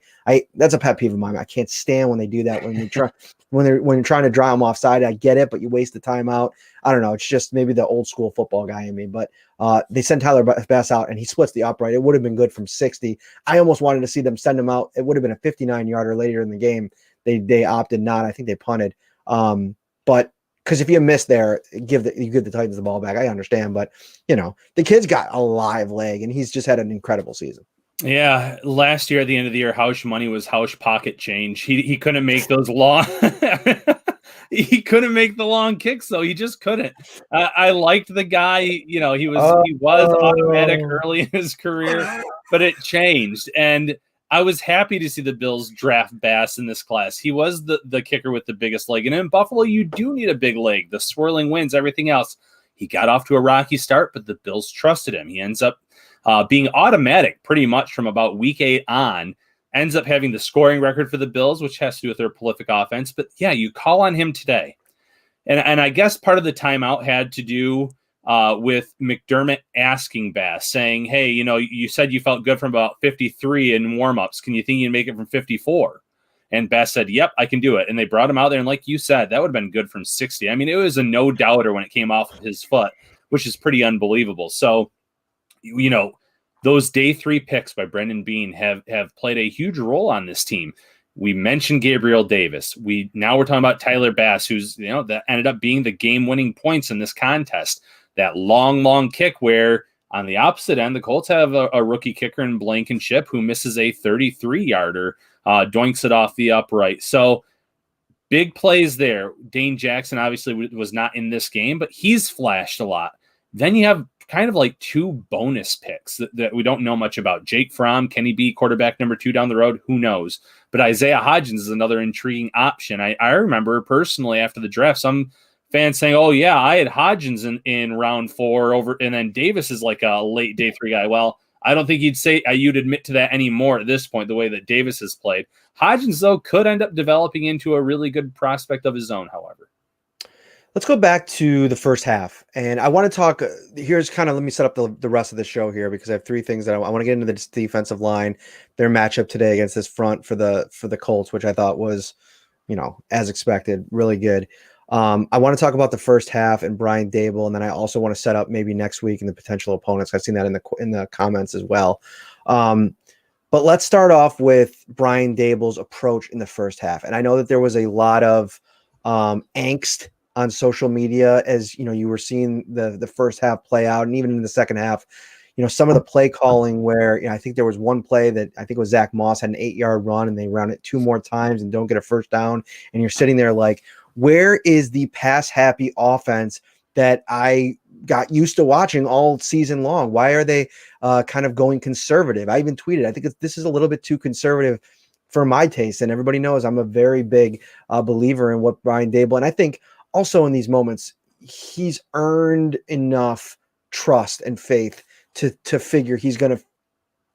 that's a pet peeve of mine. I can't stand when they do that when you're trying to draw them offside. I get it, but you waste the timeout. I don't know. It's just maybe the old school football guy in me. But they sent Tyler Bass out and he splits the upright. It would have been good from 60. I almost wanted to see them send him out. It would have been a 59-yarder later in the game. They opted not. I think they punted. But because if you miss there, you give the Titans the ball back. I understand, but the kid's got a live leg and he's just had an incredible season. Yeah, last year at the end of the year, Hausch money was Hausch pocket change. He couldn't make those long. He couldn't make the long kicks, though. He just couldn't. I liked the guy. He was automatic early in his career, but it changed. And I was happy to see the Bills draft Bass in this class. He was the kicker with the biggest leg. And in Buffalo, you do need a big leg. The swirling winds, everything else. He got off to a rocky start, but the Bills trusted him. He ends up being automatic pretty much from about week 8 on. Ends up having the scoring record for the Bills, which has to do with their prolific offense. But yeah, you call on him today. And I guess part of the timeout had to do with McDermott asking Bass, saying, hey, you said you felt good from about 53 in warmups. Can you think you can make it from 54? And Bass said, yep, I can do it. And they brought him out there. And like you said, that would have been good from 60. I mean, it was a no-doubter when it came off of his foot, which is pretty unbelievable. So, those day 3 picks by Brendan Bean have played a huge role on this team. We mentioned Gabriel Davis. Now we're talking about Tyler Bass, who's, that ended up being the game-winning points in this contest. That long kick where on the opposite end, the Colts have a rookie kicker in Blankenship who misses a 33-yarder, doinks it off the upright. So big plays there. Dane Jackson obviously was not in this game, but he's flashed a lot. Then you have kind of like 2 bonus picks that we don't know much about. Jake Fromm, can he be quarterback number 2 down the road? Who knows? But Isaiah Hodgins is another intriguing option. I remember personally after the draft, some fans saying, oh yeah, I had Hodgins in round 4 over, and then Davis is like a late day 3 guy. Well, I don't think you'd admit to that anymore at this point, the way that Davis has played. Hodgins, though, could end up developing into a really good prospect of his own, however. Let's go back to the first half. And I want to talk, let me set up the rest of the show here, because I have 3 things that I want to get into. The defensive line, their matchup today against this front for the Colts, which I thought was, as expected, really good. I want to talk about the first half and Brian Daboll, and then I also want to set up maybe next week and the potential opponents. I've seen that in the comments as well. But let's start off with Brian Daboll's approach in the first half. And I know that there was a lot of angst on social media as you were seeing the first half play out, and even in the second half, some of the play calling where I think there was one play that I think it was Zack Moss had an 8-yard run and they ran it 2 more times and don't get a first down, and you're sitting there like, where is the pass happy offense that I got used to watching all season long? Why are they kind of going conservative? I even tweeted, I think this is a little bit too conservative for my taste, and everybody knows I'm a very big believer in what Brian Daboll, and I think also in these moments, he's earned enough trust and faith to figure he's going to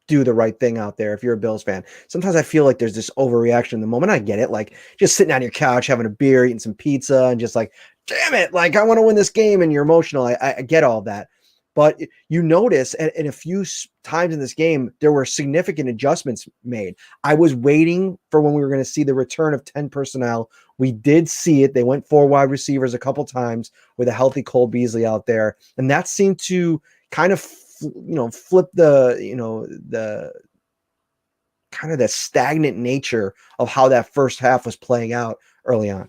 do the right thing out there. If you're a Bills fan, sometimes I feel like there's this overreaction in the moment. I get it. Like just sitting on your couch, having a beer, eating some pizza, and just like, damn it, like I want to win this game. And you're emotional. I get all that. But you notice in a few times in this game, there were significant adjustments made. I was waiting for when we were going to see the return of 10 personnel. We did see it. They went 4 wide receivers a couple times with a healthy Cole Beasley out there. And that seemed to kind of, flip the kind of the stagnant nature of how that first half was playing out early on.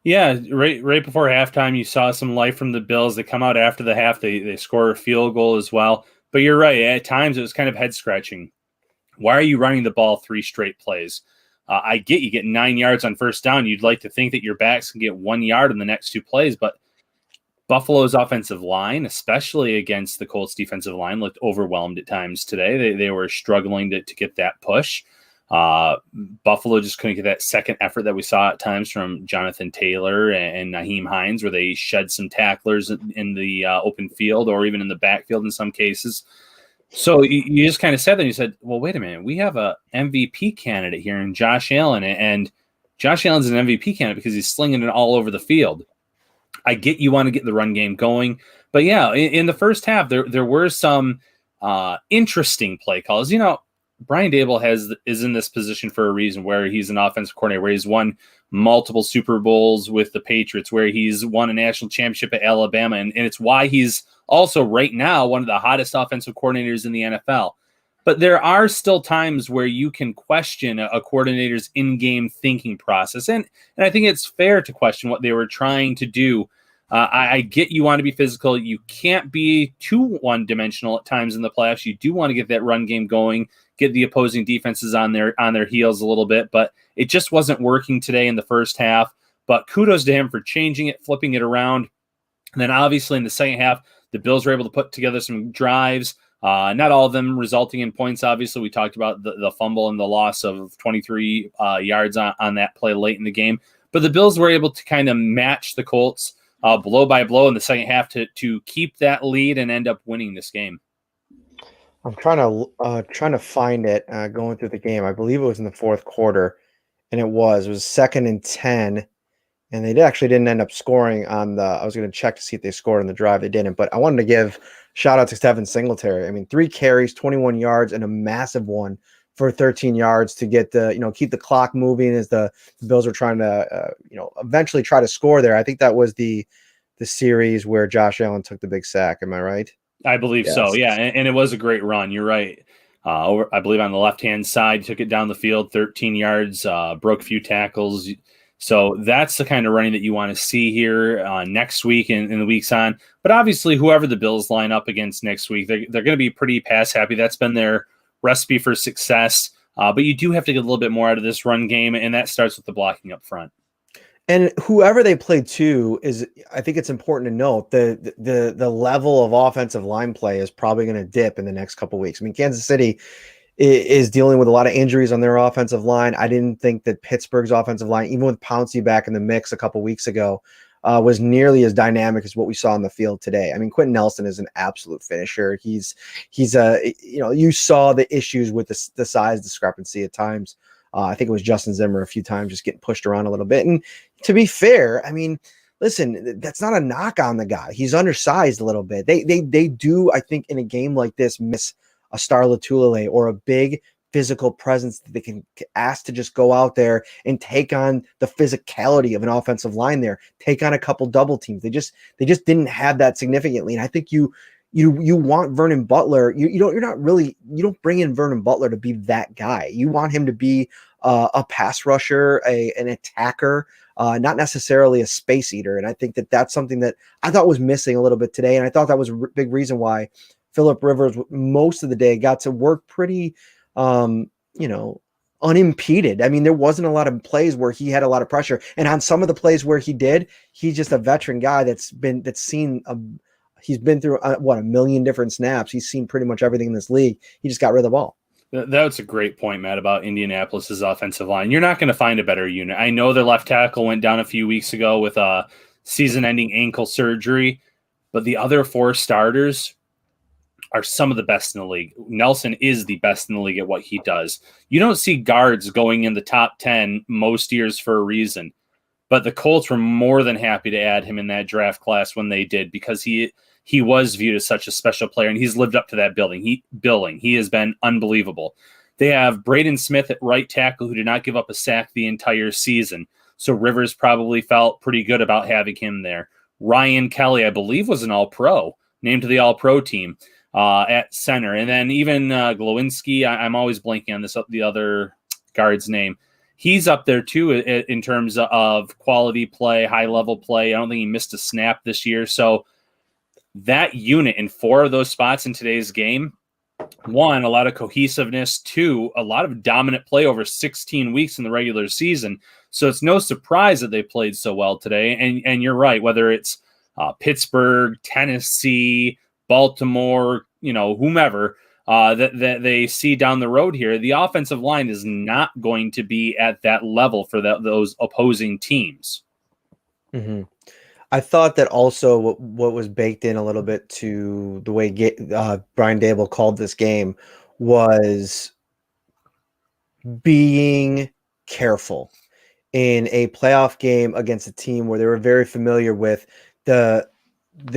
Yeah, right before halftime, you saw some life from the Bills. They come out after the half. They score a field goal as well. But you're right. At times, it was kind of head-scratching. Why are you running the ball 3 straight plays? I get you get 9 yards on first down. You'd like to think that your backs can get 1 yard in the next 2 plays. But Buffalo's offensive line, especially against the Colts defensive line, looked overwhelmed at times today. They were struggling to get that push. Buffalo just couldn't get that second effort that we saw at times from Jonathan Taylor and Nyheim Hines, where they shed some tacklers in the open field or even in the backfield in some cases. So you just kind of said that, and you said, well, wait a minute, we have a MVP candidate here in Josh Allen, and Josh Allen's an MVP candidate because he's slinging it all over the field. I get you want to get the run game going, but yeah, in the first half, there were some interesting play calls. Brian Daboll is in this position for a reason, where he's an offensive coordinator, where he's won multiple Super Bowls with the Patriots, where he's won a national championship at Alabama, and it's why he's also right now one of the hottest offensive coordinators in the NFL. But there are still times where you can question a coordinator's in-game thinking process, and I think it's fair to question what they were trying to do. I get you want to be physical. You can't be too one-dimensional at times in the playoffs. You do want to get that run game going, get the opposing defenses on their heels a little bit, but it just wasn't working today in the first half. But kudos to him for changing it, flipping it around. And then obviously in the second half, the Bills were able to put together some drives, not all of them resulting in points. Obviously, we talked about the fumble and the loss of 23 yards on that play late in the game. But the Bills were able to kind of match the Colts blow by blow in the second half to keep that lead and end up winning this game. I'm trying to find it going through the game. I believe it was in the fourth quarter, and it was 2nd and 10. And they actually didn't end up scoring on the – I was going to check to see if they scored on the drive. They didn't. But I wanted to give shout out to Stefon Singletary. I mean, 3 carries, 21 yards, and a massive one for 13 yards to get keep the clock moving as the Bills were trying to, eventually try to score there. I think that was the series where Josh Allen took the big sack. Am I right? I believe so, yeah. And it was a great run. You're right. I believe on the left-hand side, took it down the field, 13 yards, broke a few tackles. So that's the kind of running that you want to see here next week and in the weeks on. But obviously, whoever the Bills line up against next week, they're going to be pretty pass-happy. That's been their recipe for success. But you do have to get a little bit more out of this run game, and that starts with the blocking up front. And whoever they play to I think it's important to note the level of offensive line play is probably going to dip in the next couple of weeks. I mean, Kansas City is dealing with a lot of injuries on their offensive line. I didn't think that Pittsburgh's offensive line, even with Pouncey back in the mix a couple weeks ago, was nearly as dynamic as what we saw on the field today. I mean, Quentin Nelson is an absolute finisher. He's you saw the issues with the size discrepancy at times. I think it was Justin Zimmer a few times just getting pushed around a little bit. And to be fair, I mean, listen, that's not a knock on the guy. He's undersized a little bit. They do, I think, in a game like this, miss a Star Lotulelei or a big physical presence that they can ask to just go out there and take on the physicality of an offensive line there, take on a couple double teams. They just didn't have that significantly. And I think you want Vernon Butler. You don't bring in Vernon Butler to be that guy. You want him to be a pass rusher, an attacker, not necessarily a space eater. And I think that's something that I thought was missing a little bit today. And I thought that was a big reason why Phillip Rivers most of the day got to work pretty, unimpeded. I mean, there wasn't a lot of plays where he had a lot of pressure, and on some of the plays where he did, he's just a veteran guy he's been through a million different snaps. He's seen pretty much everything in this league. He just got rid of the ball. That's a great point, Matt, about Indianapolis's offensive line. You're not going to find a better unit. I know their left tackle went down a few weeks ago with a season-ending ankle surgery, but the other 4 starters are some of the best in the league. Nelson is the best in the league at what he does. You don't see guards going in the top 10 most years for a reason, but the Colts were more than happy to add him in that draft class when they did, because he was viewed as such a special player, and he's lived up to that billing. He has been unbelievable. They have Braden Smith at right tackle, who did not give up a sack the entire season. So Rivers probably felt pretty good about having him there. Ryan Kelly, I believe, was an All-Pro, named to the All-Pro team at center. And then even Glowinski, I'm always blanking on the other guard's name. He's up there too in terms of quality play, high-level play. I don't think he missed a snap this year. So that unit in 4 of those spots in today's game, 1, a lot of cohesiveness, 2, a lot of dominant play over 16 weeks in the regular season. So it's no surprise that they played so well today. And you're right, whether it's Pittsburgh, Tennessee, Baltimore, whomever that they see down the road here, the offensive line is not going to be at that level for those opposing teams. Mm-hmm. I thought that also what was baked in a little bit to the way Brian Daboll called this game was being careful in a playoff game against a team where they were very familiar with the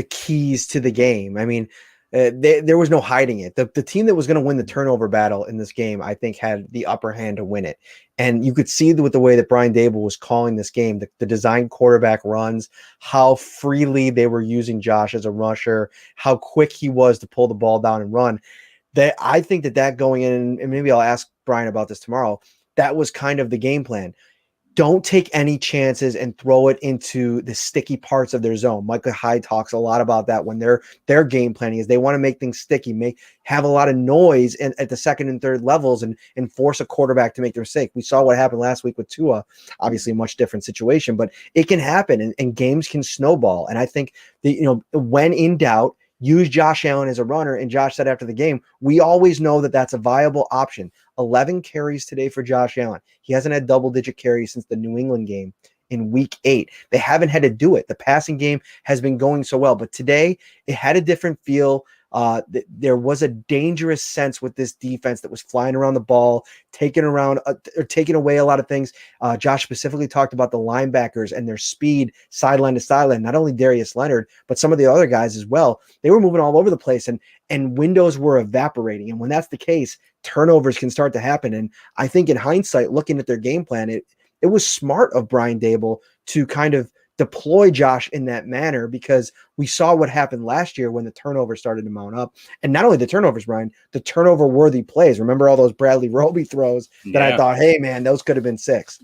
keys to the game. I mean, there was no hiding it. The team that was going to win the turnover battle in this game, I think, had the upper hand to win it. And you could see with the way that Brian Daboll was calling this game, the design quarterback runs, how freely they were using Josh as a rusher, how quick he was to pull the ball down and run. I think that going in, and maybe I'll ask Brian about this tomorrow, that was kind of the game plan. don't take any chances and throw it into the sticky parts of their zone. Michael Hyde talks a lot about that when their game planning is they want to make things sticky, have a lot of noise at the second and third levels and force a quarterback to make their mistake. We saw what happened last week with Tua, obviously a much different situation, but it can happen and games can snowball. And I think that, when in doubt, use Josh Allen as a runner. And Josh said after the game, we always know that that's a viable option. 11 carries today for Josh Allen. He hasn't had double-digit carries since the New England game in week 8. They haven't had to do it. The passing game has been going so well, but today it had a different feel. There was a dangerous sense with this defense that was flying around the ball, taking away a lot of things. Josh specifically talked about the linebackers and their speed sideline to sideline, not only Darius Leonard, but some of the other guys as well. They were moving all over the place and windows were evaporating. And when that's the case, turnovers can start to happen. And I think in hindsight, looking at their game plan, it was smart of Brian Daboll to kind of deploy Josh in that manner, because we saw what happened last year when the turnovers started to mount up. And not only the turnovers, Brian, the turnover-worthy plays. Remember all those Bradley Roby throws that I thought, hey, man, those could have been 6.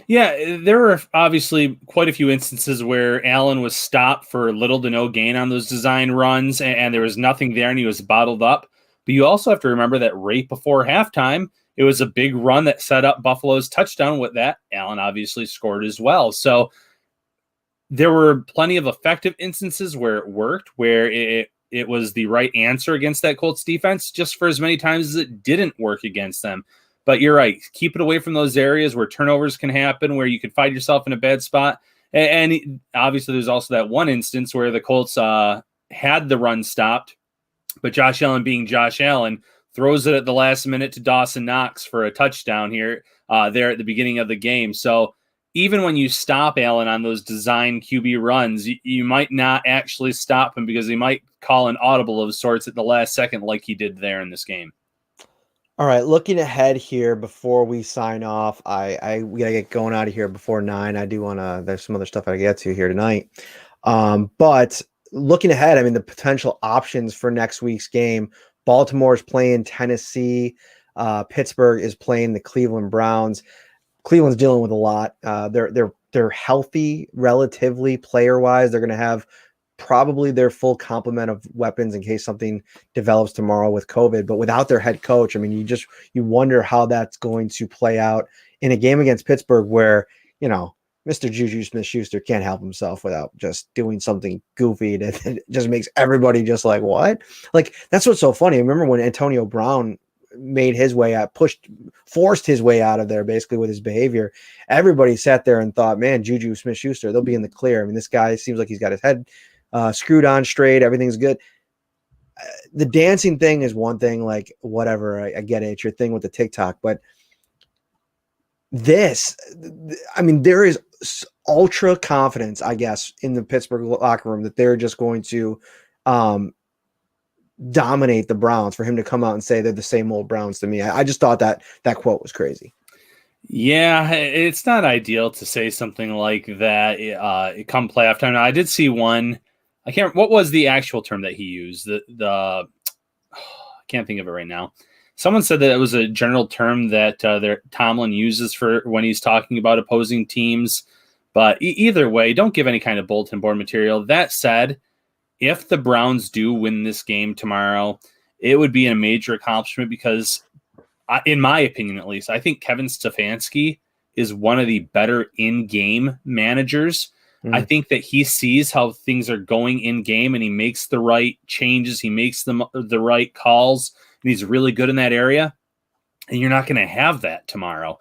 Yeah, there were obviously quite a few instances where Allen was stopped for little to no gain on those design runs, and there was nothing there, and he was bottled up. But you also have to remember that right before halftime, it was a big run that set up Buffalo's touchdown. With that, Allen obviously scored as well. So there were plenty of effective instances where it worked, where it was the right answer against that Colts defense, just for as many times as it didn't work against them. But you're right. Keep it away from those areas where turnovers can happen, where you could find yourself in a bad spot. And obviously there's also that one instance where the Colts had the run stopped, but Josh Allen, being Josh Allen, throws it at the last minute to Dawson Knox for a touchdown here there at the beginning of the game. So even when you stop Allen on those design QB runs, you might not actually stop him, because he might call an audible of sorts at the last second like he did there in this game. All right, looking ahead here before we sign off, we gotta get going out of here before 9. I do want to. There's some other stuff I get to here tonight, but looking ahead, I mean, the potential options for next week's game: Baltimore is playing Tennessee, Pittsburgh is playing the Cleveland Browns. Cleveland's dealing with a lot. They're healthy relatively player wise. They're going to have probably their full complement of weapons in case something develops tomorrow with COVID, but without their head coach, I mean, you wonder how that's going to play out in a game against Pittsburgh where, Mr. Juju Smith-Schuster can't help himself without just doing something goofy that just makes everybody just like, what? Like, that's what's so funny. I remember when Antonio Brown made his way out, forced his way out of there basically with his behavior. Everybody sat there and thought, man, Juju Smith-Schuster, they'll be in the clear. I mean, this guy seems like he's got his head screwed on straight. Everything's good. The dancing thing is one thing, like, whatever. I get it. It's your thing with the TikTok. But this, I mean, there is ultra confidence, I guess, in the Pittsburgh locker room that they're just going to dominate the Browns. For him to come out and say they're the same old Browns to me, I just thought that quote was crazy. Yeah, it's not ideal to say something like that come playoff time. Now, I did see one. I can't. What was the actual term that he used? I can't think of it right now. Someone said that it was a general term that Tomlin uses for when he's talking about opposing teams. But either way, don't give any kind of bulletin board material. That said, if the Browns do win this game tomorrow, it would be a major accomplishment because, in my opinion at least, I think Kevin Stefanski is one of the better in-game managers. I think that he sees how things are going in-game and he makes the right changes. He makes the right calls, and he's really good in that area. And you're not going to have that tomorrow.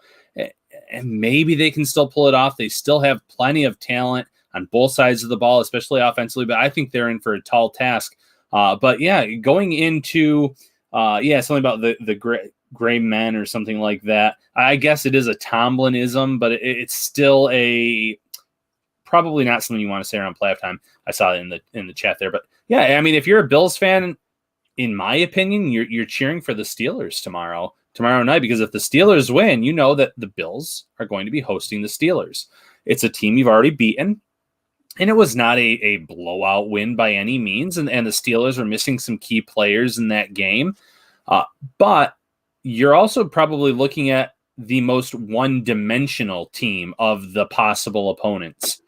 And maybe they can still pull it off. They still have plenty of talent on both sides of the ball, especially offensively, but I think they're in for a tall task. But yeah, going into something about the gray men or something like that. I guess it is a Tomlinism, but it's still probably not something you want to say around playoff time. I saw it in the chat there, but yeah, I mean, if you're a Bills fan, in my opinion, you're cheering for the Steelers tomorrow night, because if the Steelers win, you know that the Bills are going to be hosting the Steelers. It's a team you've already beaten, and it was not a blowout win by any means, and the Steelers were missing some key players in that game. But you're also probably looking at the most one-dimensional team of the possible opponents.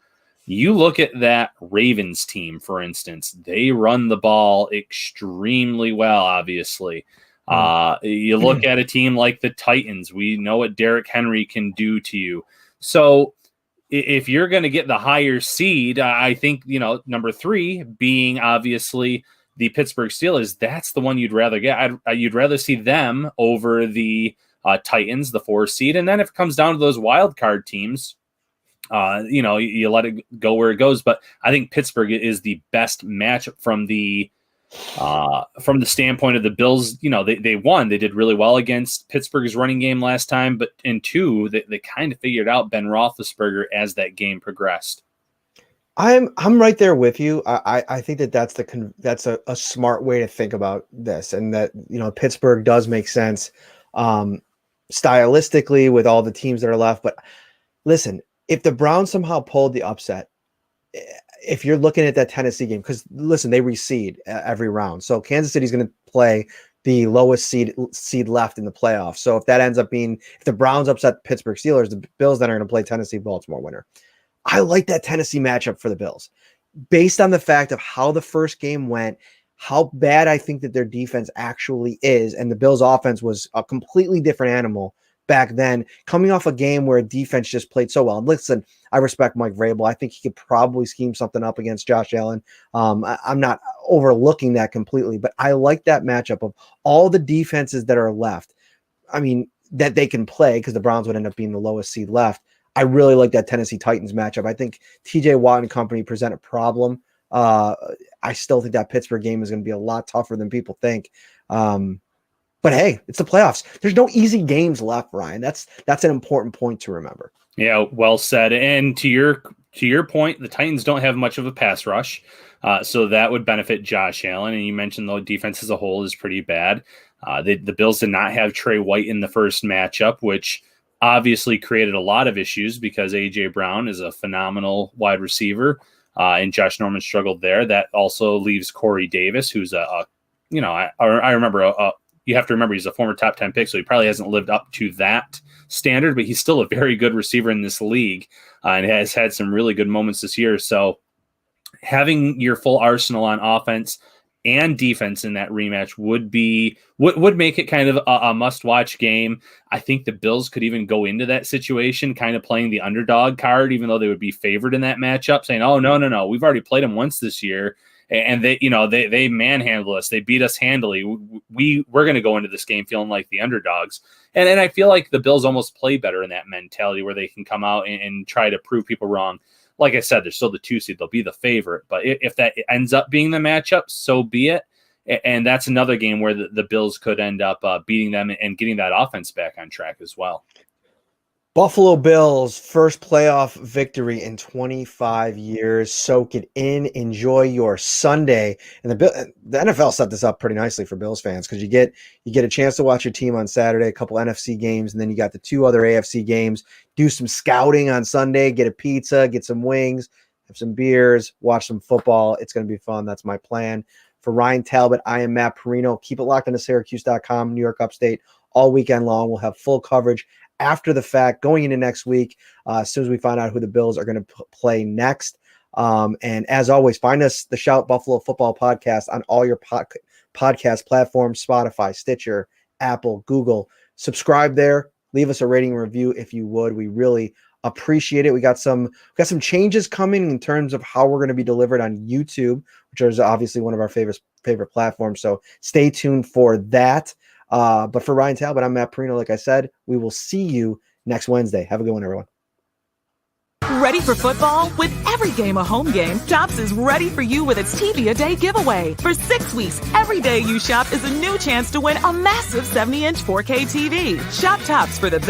You look at that Ravens team, for instance, they run the ball extremely well, obviously. You look at a team like the Titans, we know what Derrick Henry can do to you. So if you're going to get the higher seed, I think, number 3 being obviously the Pittsburgh Steelers, that's the one you'd rather get. You'd rather see them over the Titans, the 4 seed. And then if it comes down to those wild card teams, you let it go where it goes. But I think Pittsburgh is the best matchup from the standpoint of the Bills. They won. They did really well against Pittsburgh's running game last time. But in 2, they kind of figured out Ben Roethlisberger as that game progressed. I'm right there with you. I think that's a smart way to think about this, and that Pittsburgh does make sense stylistically with all the teams that are left. But listen, if the Browns somehow pulled the upset, if you're looking at that Tennessee game, because listen, they reseed every round, so Kansas City's going to play the lowest seed left in the playoffs. So if that ends up being, if the Browns upset Pittsburgh Steelers, the Bills then are going to play Tennessee Baltimore winner. I like that Tennessee matchup for the Bills based on the fact of how the first game went, how bad I think that their defense actually is. And the Bills offense was a completely different animal back then, coming off a game where defense just played so well. And listen, I respect Mike Vrabel. I think he could probably scheme something up against Josh Allen. I'm not overlooking that completely, but I like that matchup of all the defenses that are left. I mean, that they can play, because the Browns would end up being the lowest seed left. I really like that Tennessee Titans matchup. I think TJ Watt and company present a problem. I still think that Pittsburgh game is going to be a lot tougher than people think. But hey, it's the playoffs. There's no easy games left, Ryan. That's an important point to remember. Yeah, well said. And to your point, the Titans don't have much of a pass rush, so that would benefit Josh Allen. And you mentioned the defense as a whole is pretty bad. The Bills did not have Trey White in the first matchup, which obviously created a lot of issues because A.J. Brown is a phenomenal wide receiver, and Josh Norman struggled there. That also leaves Corey Davis, who's I remember you have to remember he's a former top 10 pick, so he probably hasn't lived up to that standard, but he's still a very good receiver in this league and has had some really good moments this year. So having your full arsenal on offense and defense in that rematch would make it kind of a must-watch game. I think the Bills could even go into that situation kind of playing the underdog card, even though they would be favored in that matchup, saying, oh, no, we've already played them once this year. And they manhandle us. They beat us handily. We're going to go into this game feeling like the underdogs. And I feel like the Bills almost play better in that mentality where they can come out and try to prove people wrong. Like I said, they're still the 2 seed. They'll be the favorite. But if that ends up being the matchup, so be it. And that's another game where the Bills could end up beating them and getting that offense back on track as well. Buffalo Bills, first playoff victory in 25 years. Soak it in. Enjoy your Sunday. And the NFL set this up pretty nicely for Bills fans, because you get a chance to watch your team on Saturday, a couple NFC games, and then you got the 2 other AFC games. Do some scouting on Sunday, get a pizza, get some wings, have some beers, watch some football. It's going to be fun. That's my plan. For Ryan Talbot, I am Matt Parrino. Keep it locked on to Syracuse.com, New York Upstate, all weekend long. We'll have full coverage after the fact going into next week, as soon as we find out who the Bills are going to play next. And as always, find us, the Shout Buffalo Football Podcast, on all your podcast platforms, Spotify, Stitcher, Apple, Google. Subscribe there. Leave us a rating and review if you would. We really appreciate it. We got some changes coming in terms of how we're going to be delivered on YouTube, which is obviously one of our favorite platforms. So stay tuned for that. But for Ryan Talbot, I'm Matt Parrino. Like I said, we will see you next Wednesday. Have a good one, everyone. Ready for football? With every game a home game, Tops is ready for you with its TV a Day giveaway. For 6 weeks, every day you shop is a new chance to win a massive 70-inch 4K TV. Shop Tops for the best